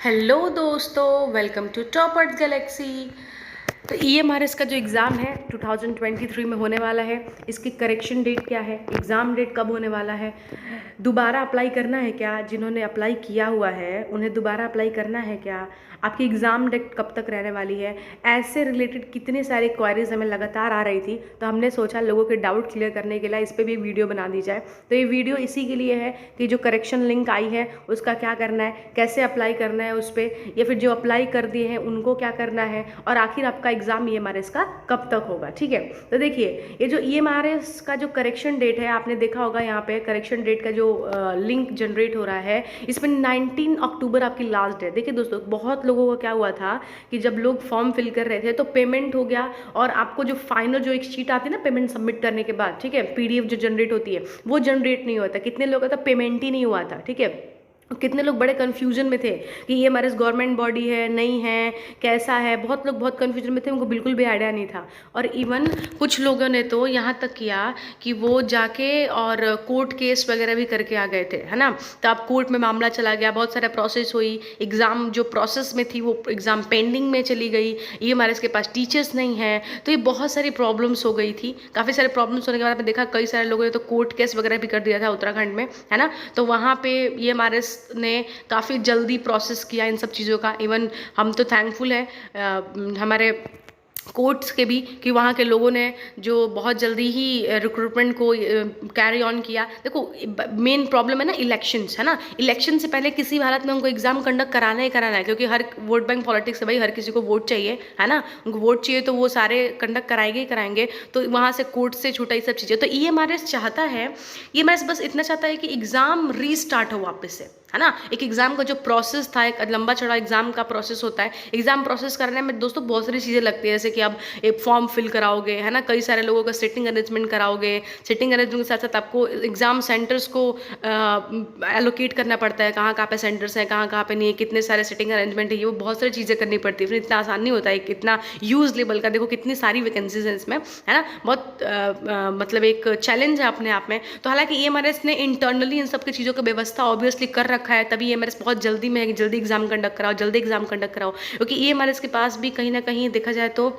Hello दोस्तों, welcome to toppers Galaxy. तो EMRS का जो एग्ज़ाम है 2023 में होने वाला है, इसकी करेक्शन डेट क्या है, एग्ज़ाम डेट कब होने वाला है, दोबारा अप्लाई करना है क्या, जिन्होंने अप्लाई किया हुआ है उन्हें दोबारा अप्लाई करना है क्या, आपकी एग्ज़ाम डेट कब तक रहने वाली है, ऐसे रिलेटेड कितने सारे क्वारीज हमें लगातार आ रही थी। तो हमने सोचा लोगों के डाउट क्लियर करने के लिए इस पर भी एक वीडियो बना दी जाए। तो ये वीडियो इसी के लिए है कि जो करेक्शन लिंक आई है उसका क्या करना है, कैसे अप्लाई करना है उस पर, या फिर जो अप्लाई कर दिए हैं उनको क्या करना है, और आखिर आपका एग्ज़ाम ईएमआरएस का कब तक होगा। ठीक है, तो देखिए ये जो ईएमआरएस का जो करेक्शन डेट है, आपने देखा होगा यहाँ पे करेक्शन डेट का जो लिंक जनरेट हो रहा है, इसमें 19 अक्टूबर आपकी लास्ट डेट। देखिए दोस्तों, बहुत लोगों को क्या हुआ था कि जब लोग फॉर्म फिल कर रहे थे तो पेमेंट हो गया, और आपको जो फाइनल जो एक शीट आती है ना पेमेंट सबमिट करने के बाद, ठीक है, पीडीएफ जो जनरेट होती है वो जनरेट नहीं होता। कितने लोगों का पेमेंट ही नहीं हुआ था। ठीक है, कितने लोग बड़े कन्फ्यूजन में थे कि ये हमारे गवर्नमेंट बॉडी है नहीं है, कैसा है, बहुत लोग बहुत कन्फ्यूजन में थे, उनको बिल्कुल भी आइडिया नहीं था। और इवन कुछ लोगों ने तो यहाँ तक किया कि वो जाके और कोर्ट केस वगैरह भी करके आ गए थे, है ना। तो अब कोर्ट में मामला चला गया, बहुत सारा प्रोसेस हुई, एग्ज़ाम जो प्रोसेस में थी वो एग्ज़ाम पेंडिंग में चली गई, ये हमारे इसके पास टीचर्स नहीं है, तो ये बहुत सारी प्रॉब्लम्स हो गई थी। काफ़ी सारे प्रॉब्लम्स होने के बाद आपने देखा कई सारे लोगों ने तो कोर्ट केस वगैरह भी कर दिया था उत्तराखंड में, है ना। तो वहाँ पे ये हमारे ने काफ़ी जल्दी प्रोसेस किया इन सब चीज़ों का। इवन हम तो थैंकफुल है हमारे कोर्ट्स के भी कि वहाँ के लोगों ने जो बहुत जल्दी ही रिक्रूटमेंट को कैरी ऑन किया। देखो मेन प्रॉब्लम है ना इलेक्शंस, है ना। इलेक्शन से पहले किसी हालत में उनको एग्जाम कंडक्ट कराना ही कराना है, क्योंकि हर वोट बैंक पॉलिटिक्स है भाई, हर किसी को वोट चाहिए, है ना। उनको वोट चाहिए तो वो सारे कंडक्ट कराएंगे ही कराएंगे। तो वहाँ से कोर्ट से छूटा ये सब चीज़ें। तो ईएमआरएस चाहता है, ईएमआरएस बस इतना चाहता है कि एग्ज़ाम रीस्टार्ट हो वापस से, है ना। एक एग्ज़ाम का जो प्रोसेस था, एक लंबा चौड़ा एग्ज़ाम का प्रोसेस होता है। एग्ज़ाम प्रोसेस करने में दोस्तों बहुत सारी चीज़ें लगती है, जैसे कि अब एक फॉर्म फिल कराओगे, है ना, कई सारे लोगों का सिटिंग अरेंजमेंट कराओगे, सिटिंग अरेंजमेंट के साथ साथ आपको एग्ज़ाम सेंटर्स को एलोकेट करना पड़ता है, कहाँ कहाँ पे सेंटर्स हैं, कहाँ कहाँ पे नहीं है, कितने सारे सिटिंग अरेंजमेंट है, ये वो बहुत सारी चीज़ें करनी पड़ती है। फिर इतना आसान नहीं होता है, इतना यूज़ लेवल का देखो कितनी सारी वैकेंसीज हैं इसमें, है ना। बहुत मतलब एक चैलेंज है अपने आप में। तो हालांकि ईएमआरएस ने इंटरनली इन सब की चीज़ों की व्यवस्था ऑब्वियसली कर रखा है, तभी ईएमआरएस बहुत जल्दी में जल्दी एग्जाम कंडक्ट कराओ, जल्दी एग्जाम कंडक्ट कराओ, क्योंकि ईएमआरएस के पास भी कहीं ना कहीं देखा जाए तो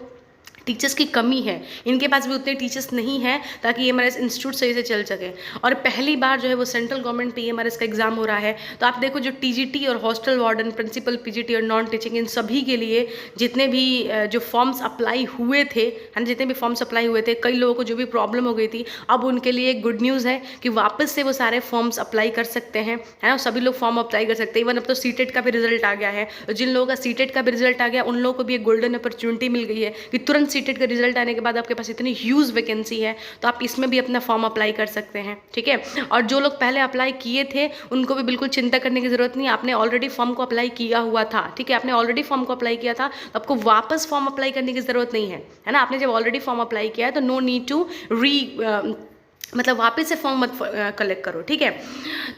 टीचर्स की कमी है। इनके पास भी उतने टीचर्स नहीं हैं ताकि ईएमआरएस इंस्टीट्यूट सही से चल सके। और पहली बार जो है वो सेंट्रल गवर्नमेंट पे ईएमआरएस का एग्जाम हो रहा है। तो आप देखो जो टीजीटी और हॉस्टल वार्डन, प्रिंसिपल, पीजीटी और नॉन टीचिंग, इन सभी के लिए जितने भी जो फॉर्म्स अप्लाई हुए थे, है ना, जितने भी फॉर्म्स अप्लाई हुए थे, कई लोगों को जो भी प्रॉब्लम हो गई थी, अब उनके लिए एक गुड न्यूज़ है कि वापस से वो सारे फॉर्म्स अप्लाई कर सकते हैं, है ना। सभी लोग फॉर्म अप्लाई कर सकते हैं। इवन अब तो सीटेट का भी रिजल्ट आ गया है, जिन लोगों का सीटेट का भी रिजल्ट आ गया उन लोगों को भी एक गोल्डन अपॉर्चुनिटी मिल गई है कि तुरंत सीटेट का रिजल्ट आने के बाद आपके पास इतनी ह्यूज वैकेंसी है, तो आप इसमें भी अपना फॉर्म अप्लाई कर सकते हैं। ठीक है, और जो लोग पहले अप्लाई किए थे उनको भी बिल्कुल चिंता करने की जरूरत नहीं, आपने ऑलरेडी फॉर्म को अप्लाई किया हुआ था। ठीक है, आपने ऑलरेडी फॉर्म को अप्लाई किया था तो आपको वापस फॉर्म अप्लाई करने की जरूरत नहीं है ना। आपने जब ऑलरेडी फॉर्म अप्लाई किया है तो नो नीड टू मतलब वापस से फॉर्म मत कलेक्ट करो। ठीक है,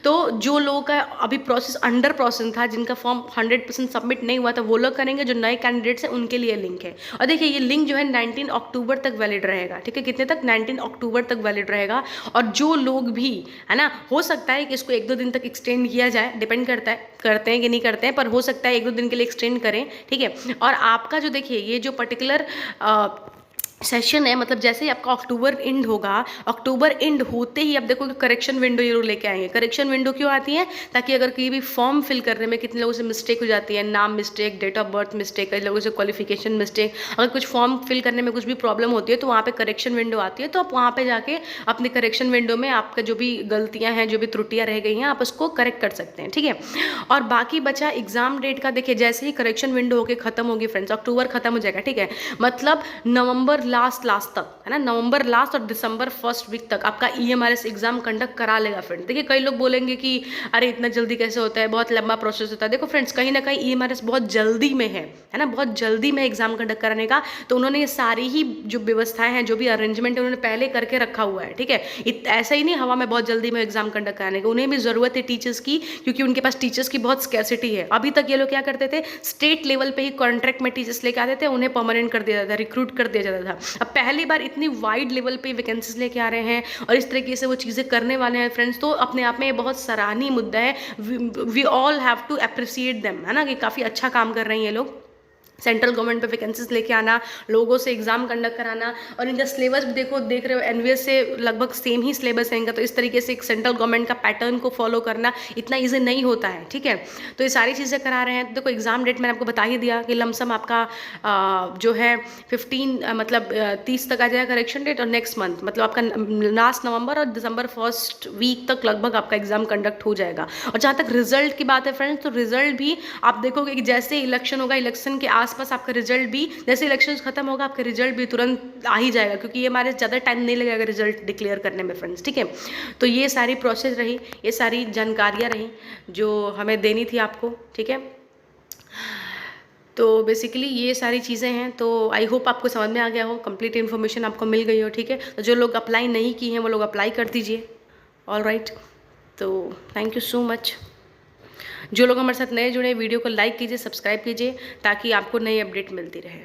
तो जो लोगों का अभी प्रोसेस अंडर प्रोसेस था, जिनका फॉर्म 100% सबमिट नहीं हुआ था, वो लोग करेंगे। जो नए कैंडिडेट्स हैं उनके लिए लिंक है। और देखिए ये लिंक जो है 19 अक्टूबर तक वैलिड रहेगा। ठीक है, कितने तक, 19 अक्टूबर तक वैलिड रहेगा। और जो लोग भी, है ना, हो सकता है कि इसको 1-2 दिन तक एक्सटेंड किया जाए, डिपेंड करता है करते हैं कि नहीं करते हैं, पर हो सकता है 1-2 दिन के लिए एक्सटेंड करें। ठीक है, और आपका जो देखिए ये जो पर्टिकुलर सेशन है, मतलब जैसे ही आपका अक्टूबर एंड होगा, अक्टूबर एंड होते ही आप देखोगे करेक्शन विंडो जरूर लेके आएंगे। करेक्शन विंडो क्यों आती है, ताकि अगर कोई भी फॉर्म फिल करने में कितने लोगों से मिस्टेक हो जाती है, नाम mistake, date of birth mistake, कई लोगों से क्वालिफिकेशन मिस्टेक, अगर कुछ फॉर्म फिल करने में कुछ भी प्रॉब्लम होती है तो वहाँ पे करेक्शन विंडो आती है। तो आप वहाँ पे जाके अपने करेक्शन विंडो में आपका जो भी गलतियाँ हैं, जो भी त्रुटियाँ रह गई हैं, आप उसको करेक्ट कर सकते हैं। ठीक है, और बाकी बचा एग्जाम डेट का, देखिए जैसे ही करेक्शन विंडो होकर खत्म होगी फ्रेंड्स, अक्टूबर खत्म हो जाएगा। ठीक है, मतलब नवंबर लास्ट तक, है ना, नवंबर लास्ट और दिसंबर फर्स्ट वीक तक आपका ईएमआरएस एग्जाम कंडक्ट करा लेगा फ्रेंड। देखिए कई लोग बोलेंगे कि अरे इतना जल्दी कैसे होता है, बहुत लंबा प्रोसेस होता है। देखो फ्रेंड्स, कहीं ना कहीं ईएमआरएस बहुत जल्दी में है ना, बहुत जल्दी में एग्जाम कंडक्ट कराने का। तो उन्होंने ये सारी ही जो व्यवस्थाएं हैं, जो भी अरेंजमेंट है, उन्होंने पहले करके रखा हुआ है। ठीक है, ऐसा ही नहीं हवा में बहुत जल्दी में एग्जाम कंडक्ट कराने का, उन्हें भी जरूरत है टीचर्स की, क्योंकि उनके पास टीचर्स की बहुत स्कैर्सिटी है। अभी तक ये लोग क्या करते थे, स्टेट लेवल पे ही कॉन्ट्रैक्ट में टीचर्स लेके आते थे, उन्हें परमानेंट कर दिया जाता था, रिक्रूट कर दिया जाता था। अब पहली बार इतनी वाइड लेवल पे वैकेंसीज लेके आ रहे हैं और इस तरीके से वो चीज़ें करने वाले हैं फ्रेंड्स, तो अपने आप में ये बहुत सराहनीय मुद्दा है। We all have to appreciate them, है ना, कि काफ़ी अच्छा काम कर रहे हैं ये लोग। सेंट्रल गवर्नमेंट पे वैकेंसीज लेके आना, लोगों से एग्जाम कंडक्ट कराना, और इनका सिलेबस भी देख रहे हो एनवीएस से लगभग सेम ही सिलेबस है इनका। तो इस तरीके से एक सेंट्रल गवर्नमेंट का पैटर्न को फॉलो करना इतना ईजी नहीं होता है, ठीक है। तो ये सारी चीज़ें करा रहे हैं। तो देखो एग्जाम डेट मैंने आपको बता ही दिया कि लमसम आपका जो है 30 तक आ जाएगा करेक्शन डेट, और नेक्स्ट मंथ मतलब आपका लास्ट नवंबर और दिसंबर फर्स्ट वीक तक लगभग आपका एग्जाम कंडक्ट हो जाएगा। और जहाँ तक रिजल्ट की बात है फ्रेंड्स, तो रिजल्ट भी आप देखोगे कि जैसे इलेक्शन होगा, इलेक्शन के आसपास आपका रिजल्ट भी, जैसे इलेक्शन खत्म होगा आपका रिजल्ट भी तुरंत आ ही जाएगा, क्योंकि ये हमारे ज़्यादा टाइम नहीं लगेगा रिजल्ट डिक्लेयर करने में फ्रेंड्स, ठीक है। तो ये सारी प्रोसेस रही, ये सारी जानकारियाँ रही जो हमें देनी थी आपको, ठीक है। तो बेसिकली ये सारी चीज़ें हैं। तो आई होप आपको समझ में आ गया हो, कंप्लीट इन्फॉर्मेशन आपको मिल गई हो, ठीक है। तो जो लोग अप्लाई नहीं की हैं वो लोग अप्लाई कर दीजिए, ऑल राइट। तो थैंक यू सो मच। जो लोग हमारे साथ नए जुड़े, वीडियो को लाइक कीजिए, सब्सक्राइब कीजिए, ताकि आपको नई अपडेट मिलती रहे।